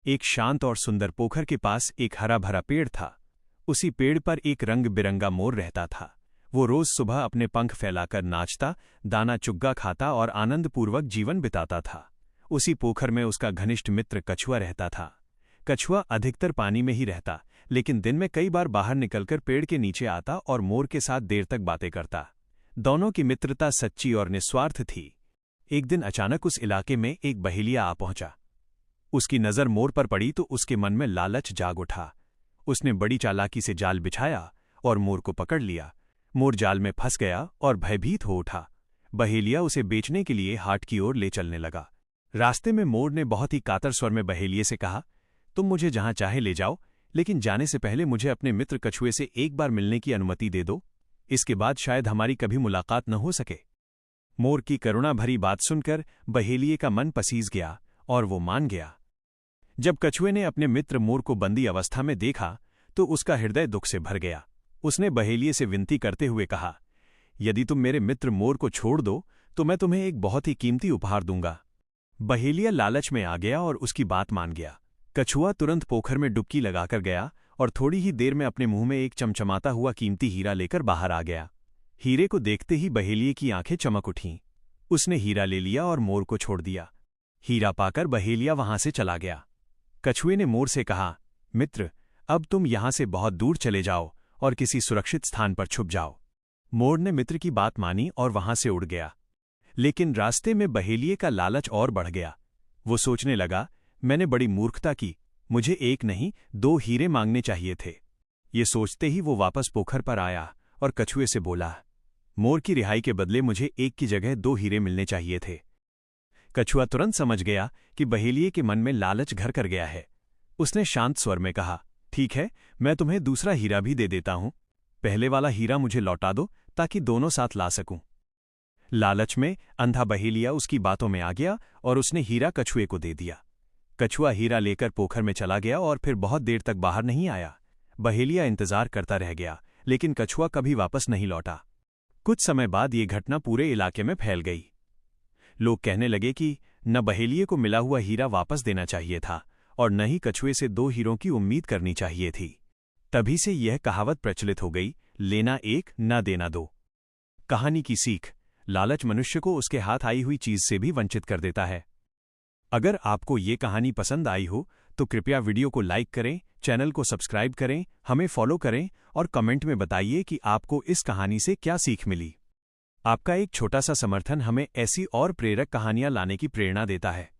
एक शांत और सुंदर पोखर के पास एक हरा भरा पेड़ था। उसी पेड़ पर एक रंग बिरंगा मोर रहता था। वो रोज सुबह अपने पंख फैलाकर नाचता, दाना चुग्गा खाता और आनंदपूर्वक जीवन बिताता था। उसी पोखर में उसका घनिष्ठ मित्र कछुआ रहता था। कछुआ अधिकतर पानी में ही रहता, लेकिन दिन में कई बार बाहर निकलकर पेड़ के नीचे आता और मोर के साथ देर तक बातें करता। दोनों की मित्रता सच्ची और निस्वार्थ थी। एक दिन अचानक उस इलाके में एक बहेलिया आ पहुंचा। उसकी नज़र मोर पर पड़ी तो उसके मन में लालच जाग उठा। उसने बड़ी चालाकी से जाल बिछाया और मोर को पकड़ लिया। मोर जाल में फंस गया और भयभीत हो उठा। बहेलिया उसे बेचने के लिए हाट की ओर ले चलने लगा। रास्ते में मोर ने बहुत ही कातर स्वर में बहेलिये से कहा, तुम मुझे जहां चाहे ले जाओ, लेकिन जाने से पहले मुझे अपने मित्र कछुए से एक बार मिलने की अनुमति दे दो। इसके बाद शायद हमारी कभी मुलाकात न हो सके। मोर की करुणा भरी बात सुनकर बहेलिये का मन पसीज गया और वो मान गया। जब कछुए ने अपने मित्र मोर को बंदी अवस्था में देखा तो उसका हृदय दुख से भर गया। उसने बहेलिये से विनती करते हुए कहा, यदि तुम मेरे मित्र मोर को छोड़ दो तो मैं तुम्हें एक बहुत ही कीमती उपहार दूंगा। बहेलिया लालच में आ गया और उसकी बात मान गया। कछुआ तुरंत पोखर में डुबकी लगाकर गया और थोड़ी ही देर में अपने मुंह में एक चमचमाता हुआ कीमती हीरा लेकर बाहर आ गया। हीरे को देखते ही बहेलिये की आंखें चमक उठीं। उसने हीरा ले लिया और मोर को छोड़ दिया। हीरा पाकर बहेलिया वहां से चला गया। कछुए ने मोर से कहा, मित्र, अब तुम यहां से बहुत दूर चले जाओ और किसी सुरक्षित स्थान पर छुप जाओ। मोर ने मित्र की बात मानी और वहां से उड़ गया। लेकिन रास्ते में बहेलिये का लालच और बढ़ गया। वो सोचने लगा, मैंने बड़ी मूर्खता की, मुझे एक नहीं 2 हीरे मांगने चाहिए थे। ये सोचते ही वो वापस पोखर पर आया और कछुए से बोला, मोर की रिहाई के बदले मुझे एक की जगह 2 हीरे मिलने चाहिए थे। कछुआ तुरंत समझ गया कि बहेलिये के मन में लालच घर कर गया है। उसने शांत स्वर में कहा, ठीक है, मैं तुम्हें दूसरा हीरा भी दे देता हूं। पहले वाला हीरा मुझे लौटा दो ताकि दोनों साथ ला सकूं। लालच में अंधा बहेलिया उसकी बातों में आ गया और उसने हीरा कछुए को दे दिया। कछुआ हीरा लेकर पोखर में चला गया और फिर बहुत देर तक बाहर नहीं आया। बहेलिया इंतजार करता रह गया, लेकिन कछुआ कभी वापस नहीं लौटा। कुछ समय बाद ये घटना पूरे इलाके में फैल गई। लोग कहने लगे कि न बहेलिये को मिला हुआ हीरा वापस देना चाहिए था और न ही कछुए से 2 हीरों की उम्मीद करनी चाहिए थी। तभी से यह कहावत प्रचलित हो गई, लेना एक न देना 2। कहानी की सीख, लालच मनुष्य को उसके हाथ आई हुई चीज से भी वंचित कर देता है। अगर आपको ये कहानी पसंद आई हो तो कृपया वीडियो को लाइक करें, चैनल को सब्सक्राइब करें, हमें फॉलो करें और कमेंट में बताइए कि आपको इस कहानी से क्या सीख मिली। आपका एक छोटा सा समर्थन हमें ऐसी और प्रेरक कहानियां लाने की प्रेरणा देता है।